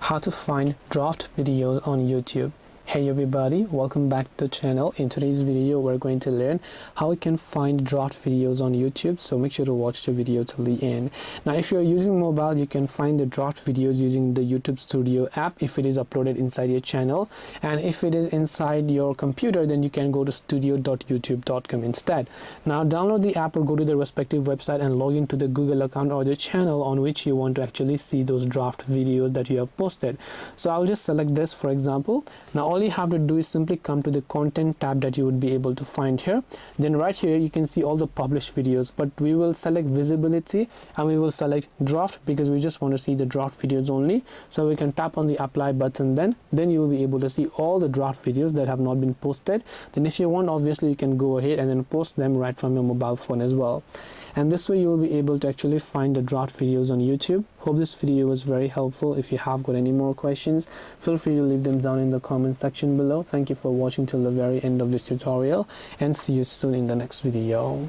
how to find draft videos on YouTube. Hey everybody, welcome back to the channel. In today's video we're going to learn how we can find draft videos on YouTube, so make sure to watch the video till the end. Now if you're using mobile, you can find the draft videos using the YouTube Studio app if it is uploaded inside your channel, and if it is inside your computer, then you can go to studio.youtube.com instead. Now download the app or go to the respective website and log into the Google account or the channel on which you want to actually see those draft videos that you have posted. So I'll just select this for example. Now all you have to do is simply come to the content tab that you would be able to find here. Then right here you can see all the published videos, but we will select visibility and we will select draft because we just want to see the draft videos only. So we can tap on the apply button, then you will be able to see all the draft videos that have not been posted. Then if you want, obviously you can go ahead and then post them right from your mobile phone as well. And this way you will be able to actually find the draft videos on YouTube. Hope this video was very helpful. If you have got any more questions, feel free to leave them down in the comment section below. Thank you for watching till the very end of this tutorial, and see you soon in the next video.